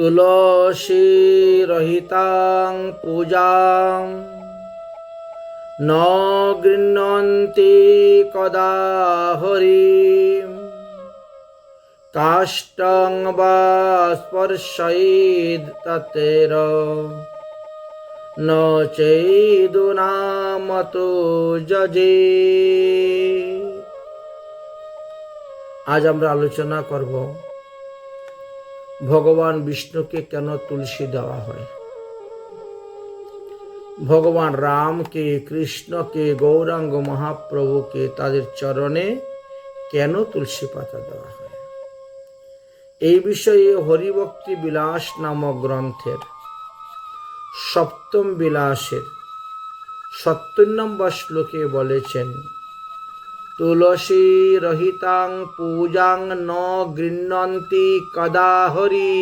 তুলসী রহিতাং পূজাং ন গৃহ্ণন্তি কদা হরিম কাষ্টং বা স্পর্শয়েদ ততের ন চেদুনামতো যজে। আজ আমরা আলোচনা করব ভগবান বিষ্ণুকে কেন তুলসী দেওয়া হয়, ভগবান রামকে, কৃষ্ণকে, গৌরাঙ্গ মহাপ্রভুকে তাদের চরণে কেন তুলসী পাতা দেওয়া হয়। এই বিষয়ে হরিভক্তি বিলাস নামক গ্রন্থের সপ্তম বিলাসের ৭০ নম্বর শ্লোকে বলেছেন, তুলসী রহিতাং পূজাং ন গৃহ্ণন্তি কদা হরি।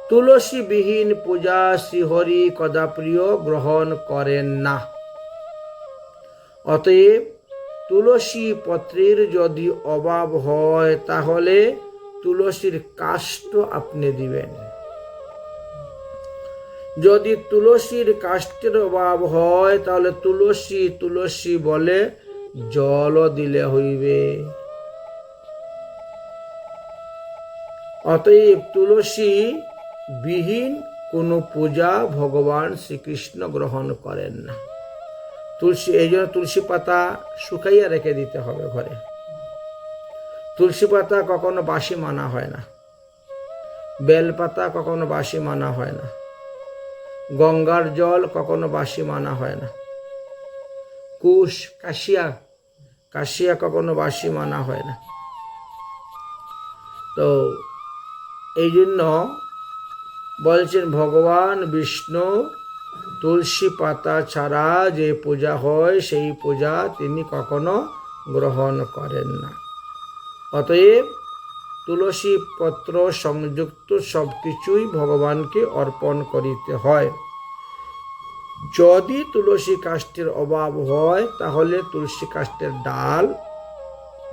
তুলসী বিহীন পূজা শ্রীহরি কদাপ্রিয় গ্রহণ করেন না। অতএব তুলসী পত্রের যদি অভাব হয় তাহলে তুলসীর কাষ্ঠ আপনি দিবেন। যদি তুলসীর কাষ্ঠের অভাব হয় তাহলে তুলসী তুলসী বলে জলও দিলে হইবে। অতএব তুলসী বিহীন কোনো পূজা ভগবান শ্রীকৃষ্ণ গ্রহণ করেন না। তুলসী, এই জন্য তুলসী পাতা শুকাইয়া রেখে দিতে হবে ঘরে। তুলসী পাতা কখনো বাসি মানা হয় না, বেল পাতা কখনো বাসি মানা হয় না, গঙ্গার জল কখনো বাসি মানা হয় না, কুশ কাশিয়া কখনো বাসি মানা হয় না। তো এই জন্য বলছেন ভগবান বিষ্ণু তুলসী পাতা ছাড়া যে পূজা হয় সেই পূজা তিনি কখনো গ্রহণ করেন না। অতএব তুলসী পত্র সংযুক্ত সব কিছুই ভগবানকে অর্পণ করিতে হয়। যদি তুলসী কাষ্ঠের অভাব হয় তাহলে তুলসী কাষ্ঠের ডাল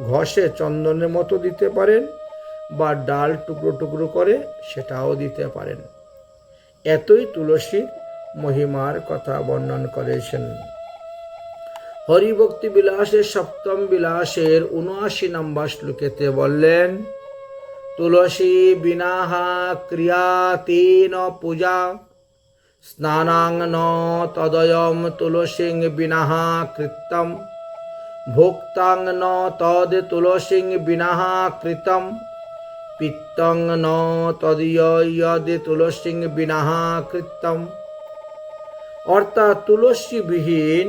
ঘষে চন্দনের মতো দিতে পারেন, বা ডাল টুকরো টুকরো করে সেটাও দিতে পারেন। এতই তুলসীর মহিমার কথা বর্ণন করেছেন। হরিভক্তি বিলাসের সপ্তম বিলাসের ৭৯ নম্বর শ্লোকেতে বললেন, তুলসী বিনাহা ক্রিয়াতেন পূজা স্নানাং ন তদয়ম তুলসীং বিনাহা কৃতম ভোক্তাং ন তদ তুলসীং বিনাহা কৃতম পিত্তং ন তদীয়দ তুলসীং বিনাহা কৃতম। অর্থাৎ তুলসী বিহীন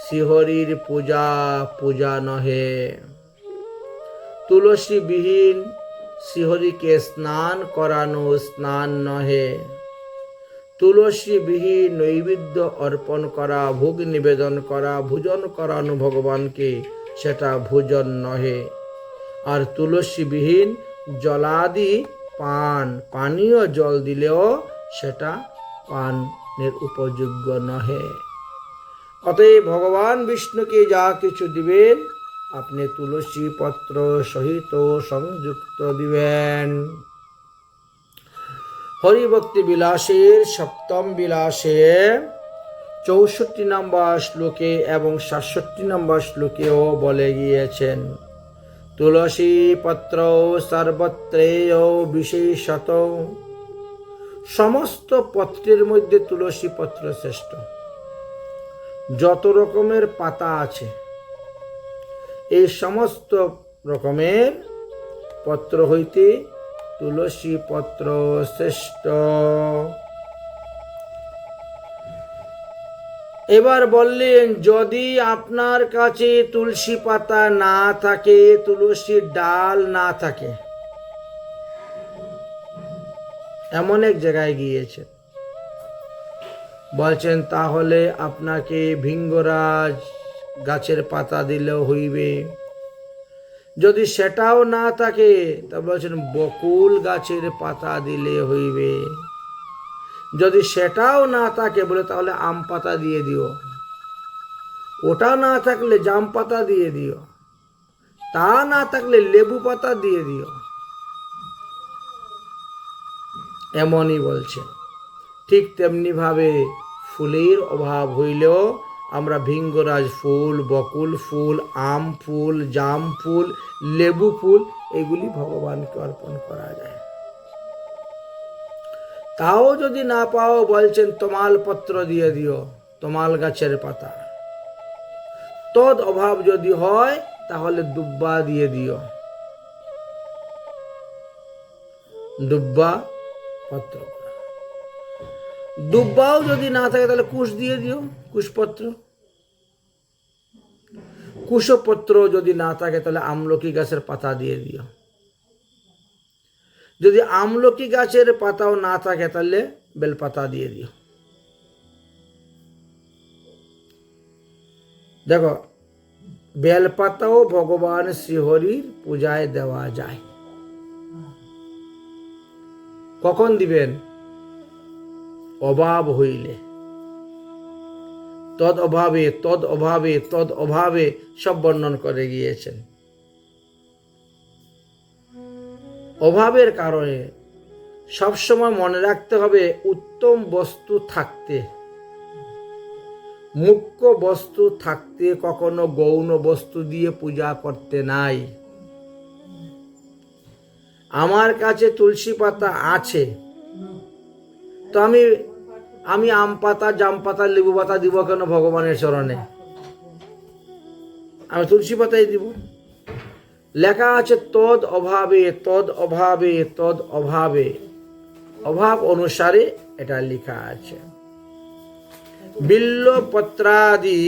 শ্রীহরির পূজা নহে। তুলসী বিহীন শ্রীহরিকে স্নান করানো স্নান নহে। তুলসী বিহীন নৈবেদ্য অর্পণ করা, ভোগ নিবেদন করা, ভোজন করানো ভগবানকে, সেটা ভোজন নহে। আর তুলসী বিহীন জলাদি পানীয় জল দিলেও সেটা পানের উপযোগ্য নহে। অতএব ভগবান বিষ্ণুকে যা কিছু দিবেন আপনি তুলসী পত্র সহিত সংযুক্ত দিবেন। হরিভক্তি বিলাসের সপ্তম বিলাসে ৬৪ নম্বর শ্লোকে এবং ৬৭ নম্বর শ্লোকেও বলে গিয়েছেন, তুলসী পত্র সর্বত্রেয় বিশেষত। সমস্ত পত্রের মধ্যে তুলসী পত্র শ্রেষ্ঠ। যত রকমের পাতা আছে এই সমস্ত রকমের পত্র হইতে তুলসী পত্র শ্রেষ্ঠ। এবার বললেন, যদি আপনার কাছে তুলসী পাতা না থাকে, তুলসীর ডাল না থাকে, এমন এক জায়গায় গিয়েছেন, বলছেন তাহলে আপনাকে ভৃঙ্গরাজ গাছের পাতা দিলেও হইবে। যদি সেটাও না থাকে তা বলছেন বকুল গাছের পাতা দিলে হইবে। যদি সেটাও না থাকে বলে তাহলে আম পাতা দিয়ে দিও। ওটা না থাকলে জাম পাতা দিয়ে দিও। তা না থাকলে লেবু পাতা দিয়ে দিও। এমনই বলছেন। ঠিক তেমনিভাবে ফুলের অভাব হইলেও আমরা ভৃঙ্গরাজ ফুল, বকুল ফুল, আম ফুল, জাম ফুল, লেবু ফুল এগুলি ভগবানকে অর্পণ করা যায়। তাও যদি না পাও বলছেন তমাল পত্র দিয়ে দিও, তমাল গাছের পাতা। তদ অভাব যদি হয় তাহলে দুব্বা দিয়ে দিও, দুব্বা পত্র। দুব্বাও যদি না থাকে তাহলে কুশ দিয়ে দিও, কুশপত্র। কুশপত্র যদি না থাকে তাহলে আমলকি গাছের পাতা দিয়ে দিও। যদি আমলকি গাছের পাতাও না থাকে তাহলে বেলপাতা দিয়ে দিও। দেখো, বেলপাতাও ভগবান শ্রীহরির পূজায় দেওয়া যায়। কখন দিবেন? অভাব হইলে। তদ অভাবে তদ অভাবে তদ অভাবে সব বর্ণন করে গিয়েছেন। অভাবের কারণে সবসময় মনে রাখতে হবে উত্তম বস্তু থাকতে, মুখ্য বস্তু থাকতে কখনো গৌণ বস্তু দিয়ে পূজা করতে নাই। আমার কাছে তুলসী পাতা আছে, তো আমি আম পাতা, জাম পাতা, লেবু পাতা দিব কেন ভগবানের চরণে? আমি তুলসী পাতাই দিব। লেখা আছে তদ অভাবে তদ অভাবে তদ অভাবে, অভাব অনুসারে এটা লেখা আছে। বিল্ল পত্রাদি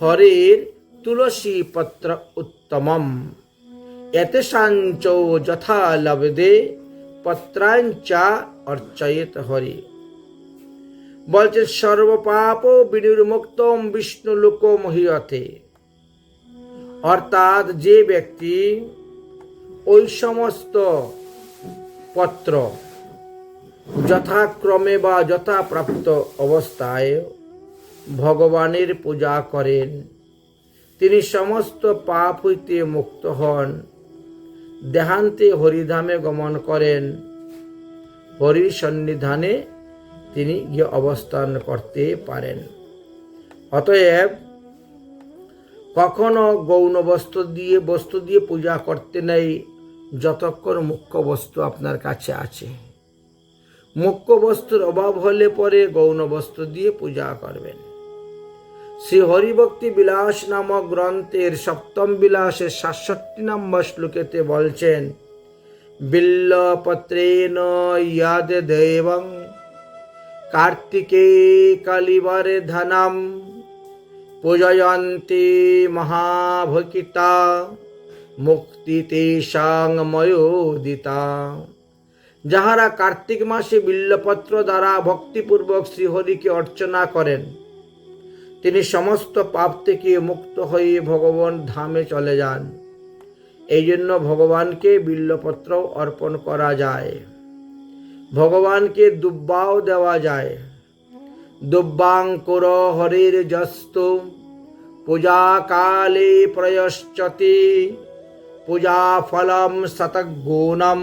হরির তুলসী পত্র উত্তমম, এতে সাঞ্চ যথা লব্ধে পত্রাঞ্চা অর্চয়েত হরি। বলছেন সর্বপাপ বিনির্মুক্তম বিষ্ণু লোক মহীয়তে, অর্থাৎ যে ব্যক্তি ওই সমস্ত পত্র যথাক্রমে বা যথাপ্রাপ্ত অবস্থায় ভগবানের পূজা করেন, তিনি সমস্ত পাপ হইতে মুক্ত হন, দেহান্তে হরিধামে গমন করেন, হরির সন্নিধানে তিনি গিয়ে অবস্থান করতে পারেন। অতএব কখনো গৌণ বস্তু দিয়ে পূজা করতে নেই যতক্ষণ মুখ্য বস্তু আপনার কাছে আছে। মুখ্য বস্তুর অভাব হলে পরে গৌণ বস্তু দিয়ে পূজা করবেন। শ্রী হরিভক্তি বিলাস নামক গ্রন্থের সপ্তম বিলাসের ৬৭ নম্বর শ্লোকেতে বলছেন বিল্লপত্রেণ ইয়াদ দেবং কার্তিকে কালিবারে ধনম পূজয়ন্তি মহাভকিতা মুক্তি তেষাং ময়োদিতা। যাহারা কার্তিক মাসে বিল্লপত্র দ্বারা ভক্তিপূর্বক শ্রীহরিকে অর্চনা করেন, তিনি সমস্ত পাপ থেকে মুক্ত হয়ে ভগবান ধামে চলে যান। এই জন্য ভগবানকে বিল্লপত্র অর্পণ করা যায়। ভগবানকে দুব্বাও দেওয়া যায়। দুব্বাঙ্কুর হরির যস্তু পূজা কালে প্রয়শ্চতি পূজা ফলম শতগুণম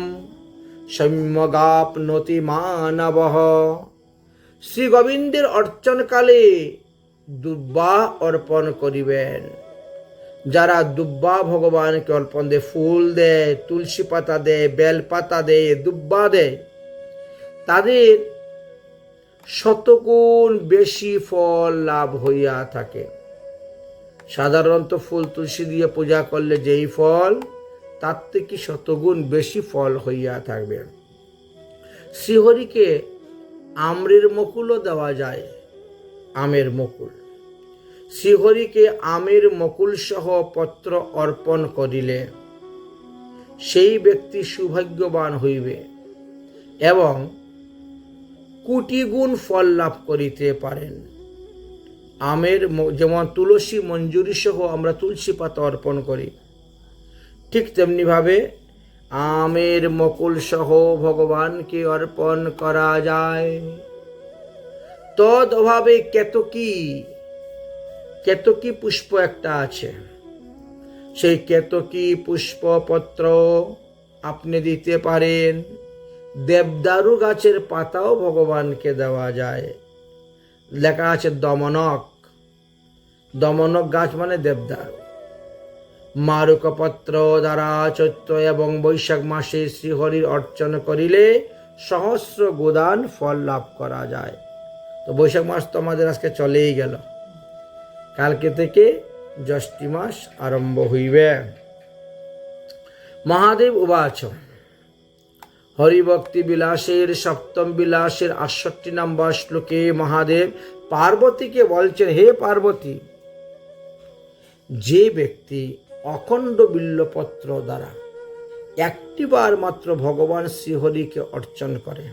সম্যগাপ্নোতি মানবঃ। শ্রী গোবিন্দের অর্চনকালে দুব্বা অর্পণ করিবেন। যারা দুব্বা ভগবানকে অর্পণ দেয়, ফুল দেয়, তুলসী পাতা দেয়, বেল পাতা দেয়, দুব্বা দেয়, তাদের শতগুণ বেশি ফল লাভ হইয়া থাকে। সাধারণত ফুল তুলসী দিয়ে পূজা করলে যেই ফল, তার থেকে শতগুণ বেশি ফল হইয়া থাকবে। শ্রীহরিকে আম্রের মুকুলও দেওয়া যায়, আমের মুকুল। শ্রীহরিকে আমের মুকুল সহ পত্র অর্পণ করিলে সেই ব্যক্তি সৌভাগ্যবান হইবে এবং কোটি গুণ ফল লাভ করিতে পারেন। আমের যেমন তুলসী মঞ্জুরি সহ আমরা তুলসী পাতা অর্পণ করি, ঠিক তেমনিভাবে আমের মুকুল সহ ভগবানকে অর্পণ করা যায়। তদ অভাবে কেতকী পুষ্প একটা আছে, সেই কেতকী পুষ্পপত্র আপনি দিতে পারেন। দেবদারু গাছের পাতাও ভগবানকে দেওয়া যায়। লেখা আছে দমনক, দমনক গাছ মানে দেবদারু। মারুকপত্র দ্বারা চৈত্র এবং বৈশাখ মাসে শ্রীহরির অর্চনা করিলে সহস্র গোদান ফল লাভ করা যায়। তো বৈশাখ মাস তো আমাদের আজকে চলেই গেল, কালকে থেকে জ্যৈষ্ঠ মাস আরম্ভ হইবে। মহাদেব উবাচ, হরিভক্তি বিলাসের সপ্তম বিলাসের ৬৮ নম্বর শ্লোকে মহাদেব পার্বতীকে বলছেন, হে পার্বতী, যে ব্যক্তি অখণ্ড বিল্বপত্র দ্বারা একটিবার মাত্র ভগবান শ্রীহরিকে অর্চন করে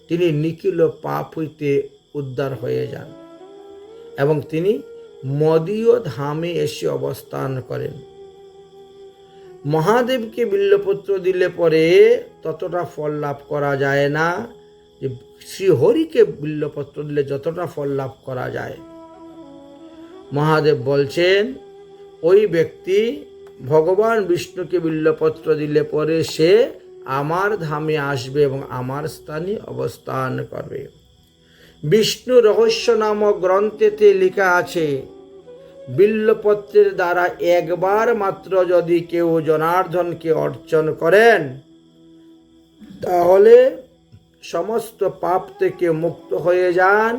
তিনি নিখিল পাপ হইতে উদ্ধার হয়ে যান এবং তিনি মদীয় ধামে এসে অবস্থান করেন। মহাদেবকে বিল্বপত্র দিলে পরে ততটা ফল লাভ করা যায় না যে শ্রীহরিকে বিল্বপত্র দিলে যতটা ফল লাভ করা যায়। মহাদেব বলছেন, ওই ব্যক্তি ভগবান বিষ্ণুকে বিল্বপত্র দিলে পরে সে আমার ধামে আসবে এবং আমার স্থানে অবস্থান করবে। বিষ্ণু রহস্য নামক গ্রন্থেতে লেখা আছে, বিল্বপত্রের দ্বারা একবার মাত্র যদি কেউ জনার্দনকে অর্চন করেন তাহলে সমস্ত পাপ থেকে মুক্ত হয়ে যান।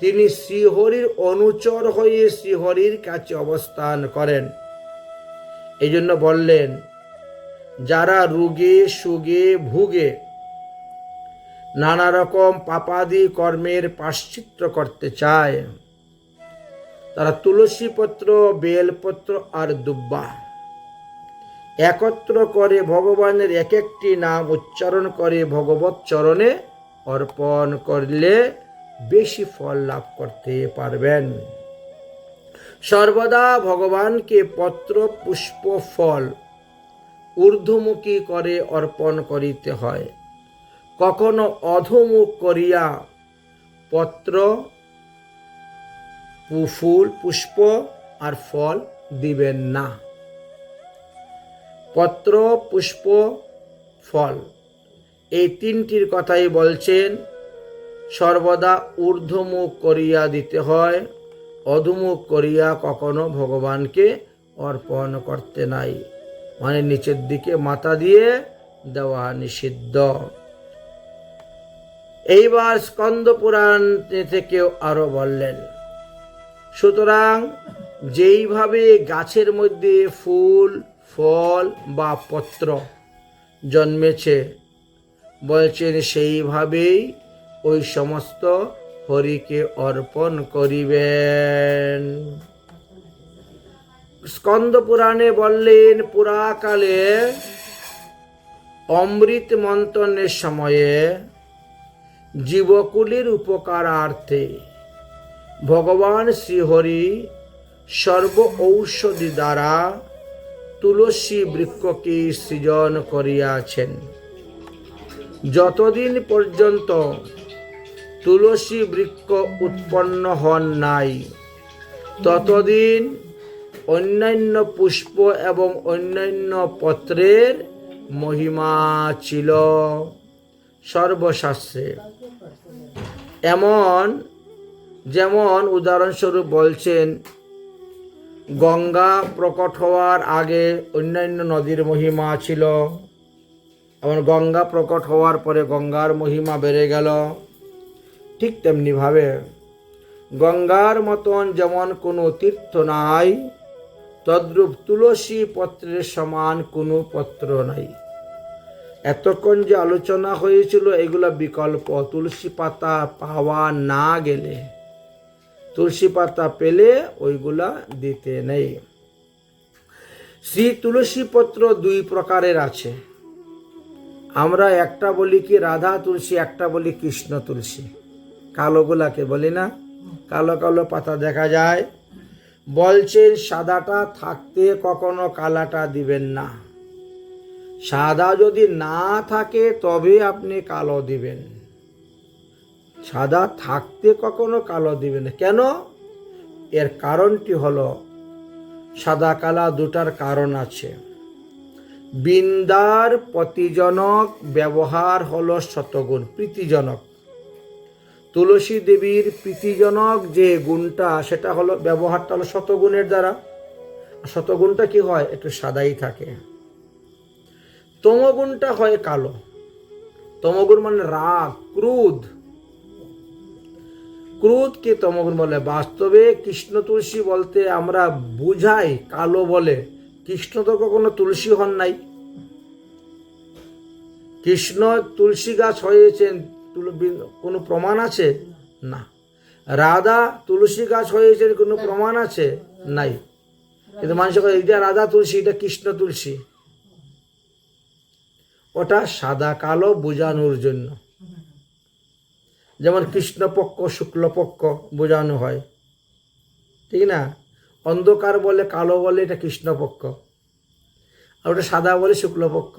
তিনি শ্রীহরির অনুচর হয়ে শ্রীহরির কাছে অবস্থান করেন। এই জন্য বললেন, যারা রোগে সুগে ভুগে নানা রকম পাপাদি কর্মের প্রায়শ্চিত্ত করতে চায় তারা তুলসী পত্র, বেলপত্র আর দুব্বা একত্র করে ভগবানের এক একটি নাম উচ্চারণ করে ভগবত চরণে অর্পণ করলে বেশি ফল লাভ করতে পারবেন। সর্বদা ভগবানকে পত্র, পুষ্প, ফল ঊর্ধ্বমুখী করে অর্পণ করিতে হয়। কখনো অধোমুখ করিয়া পত্র, ফুল, পুষ্প আর ফল দিবেন না। পত্র, পুষ্প, ফল এই তিনটির কথাই বলছেন। সর্বদা ঊর্ধ্বমুখ করিয়া দিতে হয়, অধোমুখ করিয়া কখনো ভগবানকে অর্পণ করতে নাই, মানে নিচের দিকে মাথা দিয়ে দেওয়া নিষিদ্ধ। এইবার স্কন্দ পুরাণ থেকে আরো বললেন, সুতরাং যেইভাবে গাছের মধ্যে ফুল, ফল বা পত্র জন্মেছে বলছেন সেইভাবেই ওই সমস্ত হরিকে অর্পণ করিবেন। স্কন্দ পুরাণে বললেন, পুরাকালে অমৃত মন্থনের সময়ে জীবকুলের উপকারার্থে ভগবান শ্রীহরি সর্ব ঔষধি দ্বারা তুলসী বৃক্ষকে সৃজন করিয়াছেন। যতদিন পর্যন্ত তুলসী বৃক্ষ উৎপন্ন হন নাই ততদিন অন্যান্য পুষ্প এবং অন্যান্য পত্রের মহিমা ছিল সর্বশাস্ত্রে। যেমন উদাহরণস্বরূপ বলছেন, গঙ্গা প্রকট হওয়ার আগে অন্যান্য নদীর মহিমা ছিল, এবং গঙ্গা প্রকট হওয়ার পরে গঙ্গার মহিমা বেড়ে গেল। ঠিক তেমনিভাবে গঙ্গার মতন যেমন কোনো তীর্থ নাই, তদ্রূপ তুলসী পত্রের সমান কোনো পত্র নাই। এতক্ষণ যে আলোচনা হয়েছিল এগুলা বিকল্প। তুলসী পাতা পাওয়া না গেলে, তুলসী পাতা পেলে ওইগুলা দিতে নেই। শ্রী তুলসী পত্র দুই প্রকারের আছে। আমরা একটা বলি কি রাধা তুলসী, একটা বলি কৃষ্ণ তুলসী। কালোগুলাকে বলি না, কালো কালো পাতা দেখা যায়। বলছেন সাদাটা থাকতে কখনো কালাটা দিবেন না। সাদা যদি না থাকে তবে আপনি কালো দিবেন, সাদা থাকতে কখনো কালো দিবেন না। কেন? এর কারণটি হলো, সাদা কালা দুটার কারণ আছে। বৃন্দার প্রতিজনক ব্যবহার হলো শতগুণ, প্রীতিজনক। তুলসী দেবীর প্রীতিজনক যে গুণটা, সেটা হলো ব্যবহারটা হলো শতগুণের দ্বারা। শতগুণটা কি হয়? একটু সাদাই থাকে। তমগুণটা হয় কালো। তমগুণ মানে রাগ, ক্রোধ। ক্রোধকে তমগুণ বলে। বাস্তবে কৃষ্ণ তুলসী বলতে আমরা বুঝাই কালো বলে। কৃষ্ণ তো কখনো তুলসী হন নাই। কৃষ্ণ তুলসী গাছ হয়েছেন কোনো প্রমাণ আছে? না। রাধা তুলসী গাছ হয়েছেন কোনো প্রমাণ আছে? নাই। কিন্তু মানুষ এটা রাধা তুলসী, এটা কৃষ্ণ তুলসী। ওটা সাদা কালো বোঝানোর জন্য। যেমন কৃষ্ণপক্ষ শুক্লপক্ষ বোঝানো হয়, ঠিক না? অন্ধকার বলে কালো বলে এটা কৃষ্ণপক্ষ, আর ওটা সাদা বলে শুক্লপক্ষ।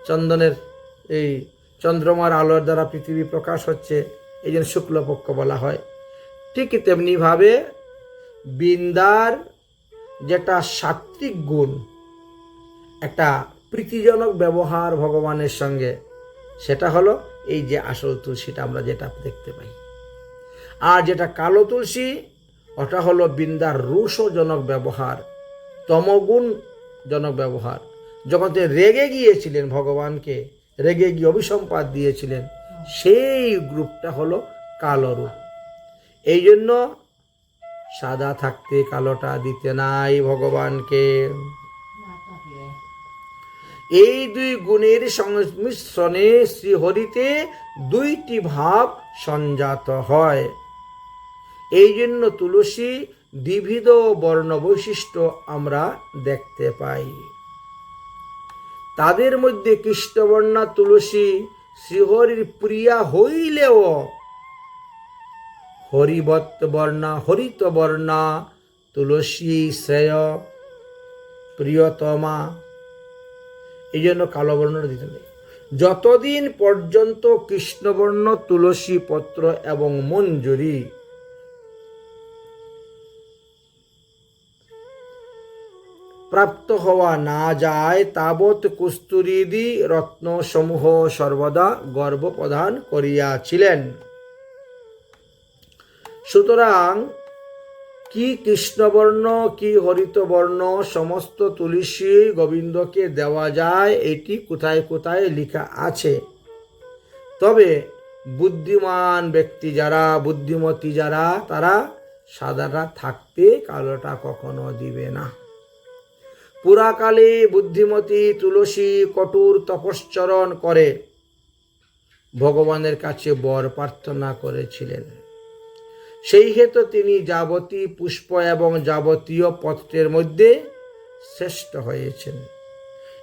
চন্দনের এই চন্দ্রমার আলোর দ্বারা পৃথিবী প্রকাশ হচ্ছে, এই জন্য শুক্লপক্ষ বলা হয়। ঠিক তেমনিভাবে বৃন্দার যেটা সাত্ত্বিক গুণ, একটা প্রীতিজনক ব্যবহার ভগবানের সঙ্গে, সেটা হলো এই যে আসল তুলসীটা আমরা যেটা দেখতে পাই। আর যেটা কালো তুলসী, ওটা হলো বৃন্দার রুষজনক ব্যবহার, তমগুণজনক ব্যবহার। যখন তিনি রেগে গিয়েছিলেন, ভগবানকে রেগে গিয়ে অভিসম্পাত দিয়েছিলেন, সেই গ্রুপটা হলো কালো রূপ। এই জন্য সাদা থাকতে কালোটা দিতে নাই ভগবানকে। এই দুই গুণের সংমিশ্রণে শ্রীহরিতে দুইটি ভাব সঞ্জাত হয়। এই জন্য তুলসী দ্বিবিধ বর্ণ বৈশিষ্ট্য আমরা দেখতে পাই। তাদের মধ্যে কৃষ্ণবর্ণা তুলসী শ্রীহরির প্রিয়া হইলেও হরিত বর্ণা তুলসী শ্রেয় প্রিয়তমা। এই জন্য কালো বর্ণটা দিতে নেই। যতদিন পর্যন্ত কৃষ্ণবর্ণ তুলসী পত্র এবং মঞ্জুরি প্রাপ্ত হওয়া না যায়, তাবৎ কস্তুরীদি রত্ন সমূহ সর্বদা গর্ব প্রদান করিয়াছিলেন। সুতরাং কি কৃষ্ণবর্ণ কি হরিতবর্ণ সমস্ত তুলসী গোবিন্দকে দেওয়া যায়, এটি কোথায় কোথায় লেখা আছে। তবে বুদ্ধিমান ব্যক্তি যারা, বুদ্ধিমতী যারা, তারা সাদাটা থাকতে কালোটা কখনো দিবে না। পুরাকালে বুদ্ধিমতী তুলসী কঠোর তপশ্চরণ করে ভগবানের কাছে বর প্রার্থনা করেছিলেন। সেই হেতু তিনি যাবতীয় পুষ্প এবং যাবতীয় পত্রের মধ্যে শ্রেষ্ঠ হয়েছেন।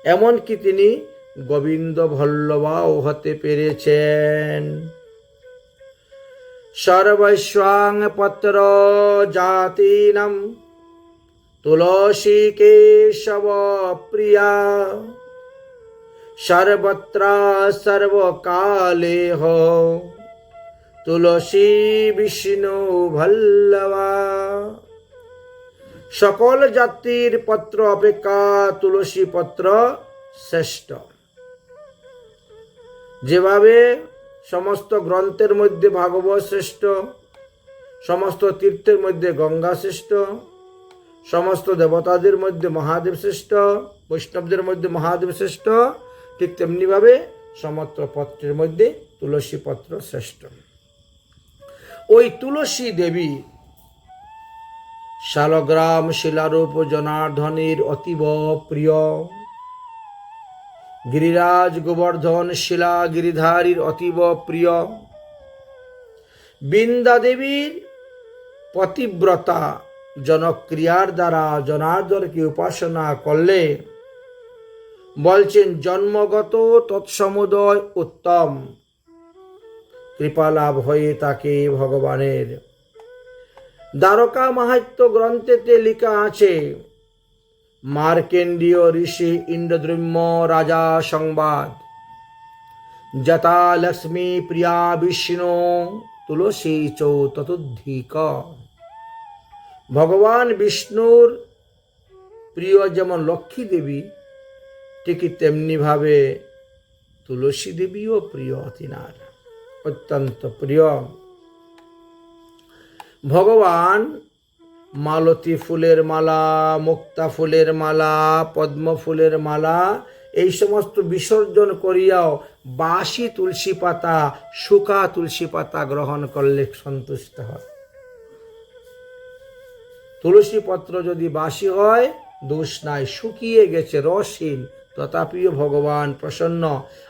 এমনকি তিনি গোবিন্দ ভল্লভাও হতে পেরেছেন। সর্বস্বাং পত্র জাতিনাম তুলসী কেশব প্রিয়া সর্বত্র সর্বকালে হো তুলসী বিষ্ণু ভল্লভা। সকল জাতির পত্র অপেক্ষা তুলসী পত্র শ্রেষ্ঠ। যেভাবে সমস্ত গ্রন্থের মধ্যে ভাগবত শ্রেষ্ঠ, সমস্ত তীর্থের মধ্যে গঙ্গা শ্রেষ্ঠ, সমস্ত দেবতাদের মধ্যে মহাদেব শ্রেষ্ঠ, বৈষ্ণবদের মধ্যে মহাদেব শ্রেষ্ঠ, ঠিক তেমনিভাবে সমস্ত পত্রের মধ্যে তুলসী পত্র শ্রেষ্ঠ। ওই তুলসী দেবী শালগ্রাম শিলারূপ জনার্দনের অতীব প্রিয়, গিরিরাজ গোবর্ধন শিলা গিরিধারীর অতীব প্রিয়। বৃন্দা দেবীর পতিব্রতা জনক্রিয়ার দ্বারা জনার্দনকে উপাসনা করলে বলছেন জন্মগত তৎসমুদয় উত্তম কৃপালাভ হয়ে তাকে ভগবানের। দ্বারকা মাহাত্ম্য গ্রন্থেতে লেখা আছে, মার্কেন্ডীয় ঋষি ইন্দ্রদ্যুম্ন রাজা সংবাদ, যথা লক্ষ্মী প্রিয়া বিষ্ণু তুলসী চৌ ততোধিক। ভগবান বিষ্ণুর প্রিয় যেমন লক্ষ্মী দেবী, ঠিকই তেমনিভাবে তুলসী দেবীও প্রিয় তিনার, অত্যন্ত প্রিয়। ভগবান মালতী ফুলের মালা, মুক্তা ফুলের মালা, পদ্ম ফুলের মালা এই সমস্ত বিসর্জন করিয়াও বাসি তুলসী পাতা, শুকা তুলসী পাতা গ্রহণ করলে সন্তুষ্ট হয়। তুলসী পত্র যদি বাসি হয় দোষ নাই, শুকিয়ে গেছে, রসহীন, তথাপিও ভগবান প্রসন্ন।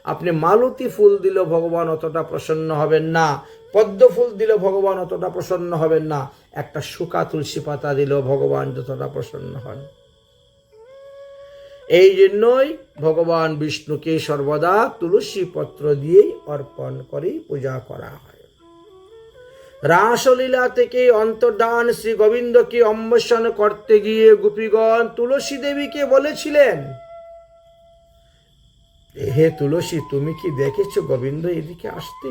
আপনি মালতী ফুল দিলেও ভগবান অতটা প্রসন্ন হবেন না, পদ্ম ফুল দিলেও ভগবান অতটা প্রসন্ন হবেন না, একটা শুকা তুলসী পাতা দিলেও ভগবান যতটা প্রসন্ন হন। এই জন্যই ভগবান বিষ্ণুকে সর্বদা তুলসী পত্র দিয়েই অর্পণ করে পূজা করা হয়। রাসলীলা থেকে অন্তর্ধান শ্রী গোবিন্দকে অন্বেষণ করতে গিয়ে গোপীগণ তুলসী দেবীকে বলেছিলেন, হে তুলসী, তুমি কি দেখেছো গোবিন্দ এদিকে আসতে?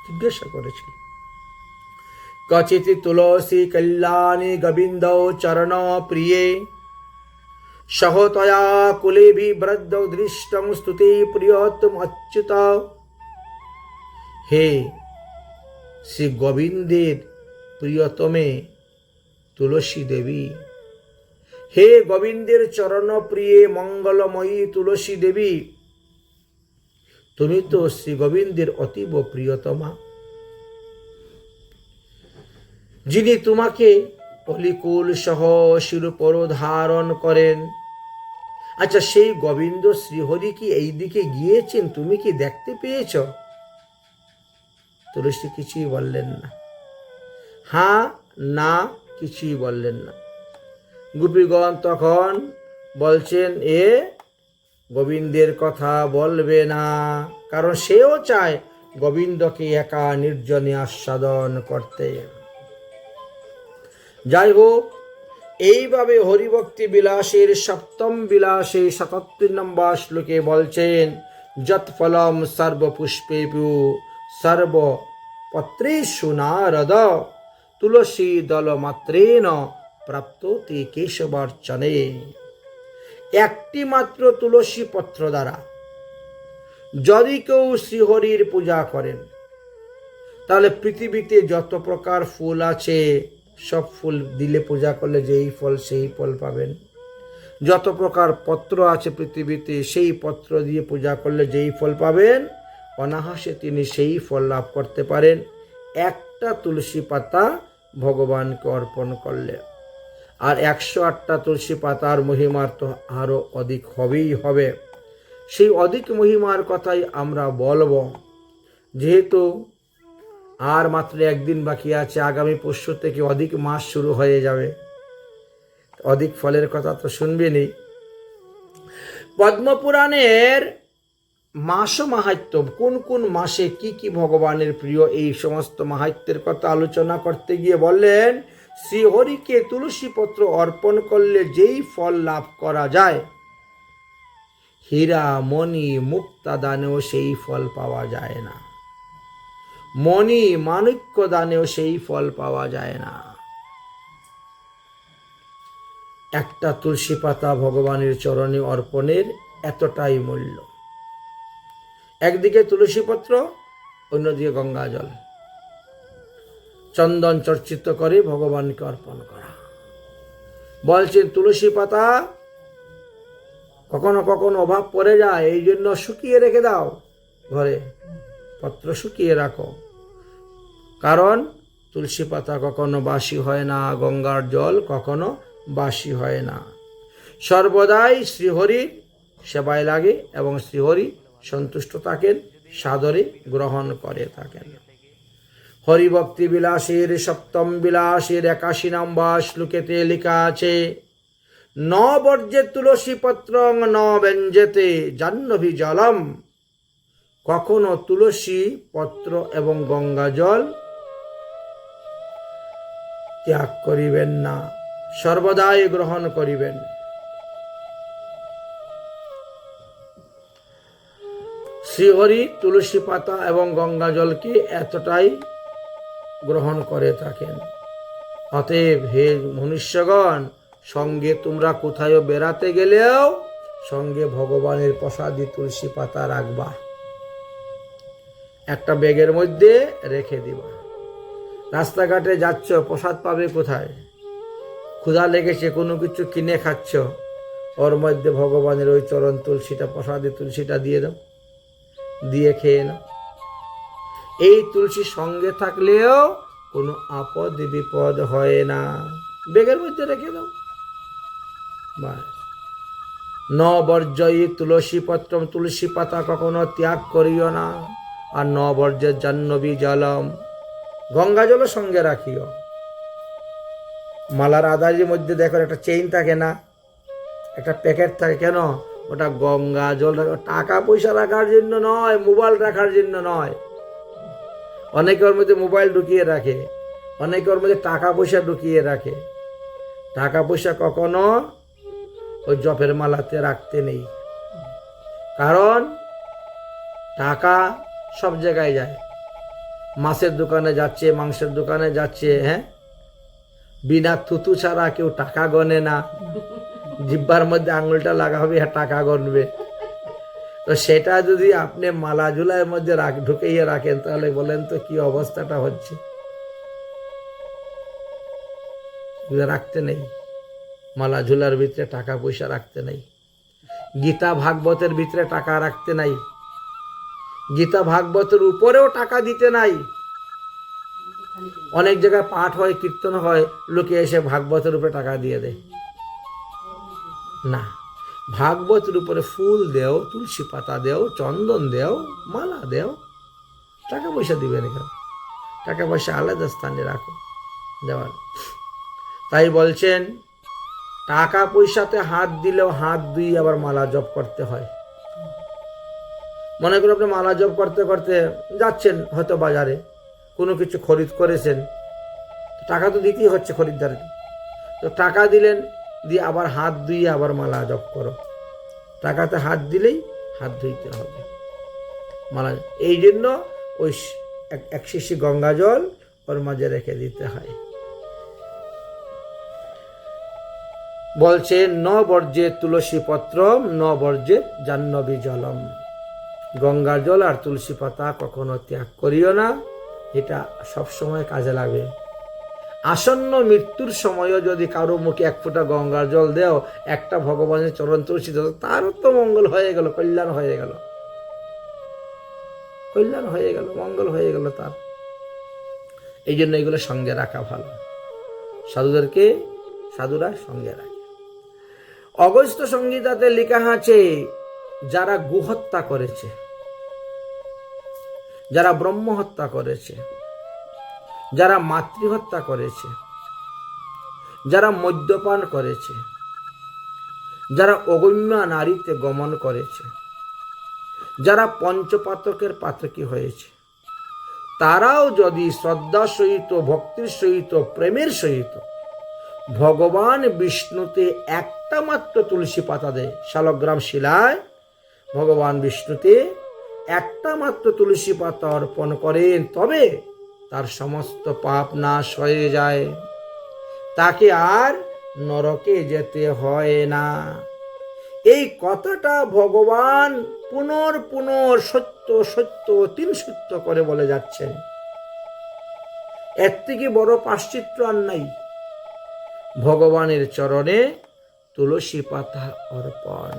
জিজ্ঞাসা করেছিল। কচিতি তুলসী কল্যাণী গোবিন্দ চরণ প্রিয়ে সহতয়া কুলেভি ব্রদ্ধ দৃষ্টং স্তুতি প্রিয়তম অচ্যুত। হে শ্রী গোবিন্দের প্রিয়তমে তুলসী দেবী, হে গোবিন্দের চরণ প্রিয়ে মঙ্গলময়ী তুলসী দেবী, তুমি তো শ্রী গোবিন্দের অতীব প্রিয়তমা, যিনি তোমাকে অলিকুল সহ শিরোপর ধারণ করেন। আচ্ছা, সেই গোবিন্দ শ্রীহরি কি এই দিকে গিয়েছেন, তুমি কি দেখতে পেয়েছ? তুলসী কিছুই বললেন না, হ্যাঁ না কিছুই বললেন না। গোপীগণ তখন বলছেন, এ গোবিন্দের কথা বলবে না, কারণ সেও চায় গোবিন্দকে একা নির্জনে আস্বাদন করতে। যাই হোক, এইভাবে হরিভক্তি বিলাসের সপ্তম বিলাসে ৭৭ নম্বর শ্লোকে বলছেন, যৎ ফলম সর্বপুষ্পেষু সর্বপত্রেষু নারদ তুলসী দল মাত্রেণ প্রাপ্তোতি কেশবার্চনে। একটি মাত্র তুলসী পত্র দ্বারা যদি কেউ শ্রীহরির পূজা করেন, তাহলে পৃথিবীতে যত প্রকার ফুল আছে সব ফুল দিলে পূজা করলে যেই ফল সেই ফল পাবেন। যত প্রকার পত্র আছে পৃথিবীতে সেই পত্র দিয়ে পূজা করলে যেই ফল পাবেন, অনায়াসে তিনি সেই ফল লাভ করতে পারেন একটা তুলসী পাতা ভগবানকে অর্পণ করলে। আর ১০৮টা তুলসী পাতার মহিমার তো আরও অধিক হবেই হবে। সেই অধিক মহিমার কথাই আমরা বলবো, যেহেতু আর মাত্র একদিন বাকি আছে, আগামী পরশু থেকে অধিক মাস শুরু হয়ে যাবে, অধিক ফলের কথা তো শুনবেনই। পদ্মপুরাণের মাস মাহাত্ম্য, কোন কোন মাসে কি কি ভগবানের প্রিয়, এই সমস্ত মাহাত্ম্যের কথা আলোচনা করতে গিয়ে বললেন, শ্রীহরিকে তুলসী পত্র অর্পণ করলে যেই ফল লাভ করা যায়, হীরা মণি মুক্তা দানেও সেই ফল পাওয়া যায় না, মণি মাণিক্য দানেও সেই ফল পাওয়া যায় না। একটা তুলসী পাতা ভগবানের চরণে অর্পণের এতটাই মূল্য। একদিকে তুলসী পত্র, অন্যদিকে গঙ্গা জল, চন্দন চর্চিত করে ভগবানকে অর্পণ করা। বলছেন তুলসী পাতা কখনো কখনো অভাব পড়ে যায়, এই জন্য শুকিয়ে রেখে দাও ঘরে, পত্র শুকিয়ে রাখো, কারণ তুলসী পাতা কখনো বাসি হয় না, গঙ্গার জল কখনো বাসি হয় না। সর্বদাই শ্রীহরির সেবায় লাগে এবং শ্রীহরি সন্তুষ্ট থাকেন, সাদরে গ্রহণ করে থাকেন। হরিভক্তি বিলাসের সপ্তম বিলাসের ৮১ নম্বর শ্লোকেতে লেখা আছে, ন বর্জে তুলসী পত্রং ন ব্যঞ্জেতে জাহ্নবী জলম। কখনো তুলসী পত্র এবং গঙ্গা জল ত্যাগ করিবেন না, সর্বদাই গ্রহণ করিবেন। শ্রীহরি তুলসী পাতা এবং গঙ্গা জলকে এতটাই গ্রহণ করে থাকেন। অতএব হে মনুষ্যগণ, সঙ্গে তোমরা কোথাও বেড়াতে গেলেও সঙ্গে ভগবানের প্রসাদী তুলসী পাতা রাখবা, একটা ব্যাগের মধ্যে রেখে দিবা। রাস্তাঘাটে যাচ্ছ, প্রসাদ পাবে কোথায়? ক্ষুধা লেগেছে, কোনো কিছু কিনে খাচ্ছ, ওর মধ্যে ভগবানের ওই চরণ তুলসীটা, প্রসাদী তুলসীটা দিয়ে দাও, দিয়ে খেয়ে নাও। এই তুলসী সঙ্গে থাকলেও কোনো আপদ বিপদ হয় না, ব্যাগের মধ্যে রেখে দাও। বাস। ন বর্জয়ী তুলসী পত্র, তুলসী পাতা কখনো ত্যাগ করিও না। আর ন বর্জ্যের জাহ্নবী জলম, গঙ্গা জলও সঙ্গে রাখিও। মালার আধারের মধ্যে দেখো একটা চেইন থাকে না, একটা প্যাকেট থাকে, কেন? ওটা গঙ্গা জল, টাকা পয়সা রাখার জন্য নয়, মোবাইল রাখার জন্য নয়। অনেকে ওর মধ্যে মোবাইল ঢুকিয়ে রাখে, অনেকে ওর মধ্যে টাকা পয়সা ঢুকিয়ে রাখে। টাকা পয়সা কখনো ওই জপের মালাতে রাখতে নেই, কারণ টাকা সব জায়গায় যায়। মাছের দোকানে যাচ্ছে, মাংসের দোকানে যাচ্ছে, হ্যাঁ, বিনা থুতু ছাড়া কেউ টাকা গনে না। জিব্বার মধ্যে আঙুলটা লাগাবে আর টাকা গনবে। তো সেটা যদি আপনি মালা ঝুলার মধ্যে ঢুকিয়ে রাখেন, তাহলে বলেন তো কি অবস্থাটা হচ্ছে। রাখতে নেই, মালা ঝুলার ভিতরে টাকা পয়সা রাখতে নেই। গীতা ভাগবতের ভিতরে টাকা রাখতে নাই, গীতা ভাগবতের উপরেও টাকা দিতে নাই। অনেক জায়গায় পাঠ হয়, কীর্তন হয়, লোকে এসে ভাগবতের উপরে টাকা দিয়ে দেয়। না, ভাগবতের উপরে ফুল দেও, তুলসী পাতা দেও, চন্দন দেও, মালা দেও, টাকা পয়সা দিবেন কেন? টাকা পয়সা আলাদা স্থানে রাখো, দেওয়ার। তাই বলছেন, টাকা পয়সাতে হাত দিলেও হাত ধুয়ে আবার মালা জপ করতে হয়। মনে করুন আপনি মালা জপ করতে করতে যাচ্ছেন হয়তো বাজারে, কোনো কিছু খরিদ করেছেন, টাকা তো দিতেই হচ্ছে খরিদ্দারকে। তো টাকা দিলেন, দিয়ে আবার হাত ধুয়ে আবার মালা জপ করো। টাকাতে হাত দিলেই হাত ধুইতে হবে মালা। এই জন্য ওই এক শিশি গঙ্গা জল ওর মাঝে রেখে দিতে হয়। বলছে ন বর্জ্যে তুলসী পত্রম, ন বর্জ্যে জাহ্নবী জলম। গঙ্গা জল আর তুলসী পাতা কখনো ত্যাগ করিও না, এটা সবসময় কাজে লাগবে। আসন্ন মৃত্যুর সময়ও যদি কারো মুখে এক ফোঁটা গঙ্গার জল দেও, একটা ভগবানের চরণ তুলসী দাও, তারও তো মঙ্গল হয়ে গেল, কল্যাণ হয়ে গেল, কল্যাণ হয়ে গেল, মঙ্গল হয়ে গেল তার। এই জন্য এগুলো সঙ্গে রাখা ভালো। সাধুরা সঙ্গে রাখে। অগস্ত্য সংহিতাতে লেখা আছে, যারা গোহত্যা করেছে, যারা ব্রহ্ম হত্যা করেছে, যারা মাতৃহত্যা করেছে, যারা মদ্যপান করেছে, যারা অগম্য নারীতে গমন করেছে, যারা পঞ্চপাতকের পাতকী হয়েছে, তারাও যদি শ্রদ্ধা সহিত, ভক্তির সহিত, প্রেমের সহিত ভগবান বিষ্ণুতে একটা মাত্র তুলসী পাতা দেয়, শালগ্রাম শিলায় ভগবান বিষ্ণুতে একটা মাত্র তুলসী পাতা অর্পণ করেন, তবে তার সমস্ত পাপ নাশ হয়ে যায়, তাকে আর নরকে যেতে হয় না। এই কথাটা ভগবান পুনর সত্য সত্য 3 সত্য করে বলে যাচ্ছেন। এর থেকে বড় পাশ্চিত্য আর নাই। ভগবানের চরণে তুলসী পাতা অর্পণ।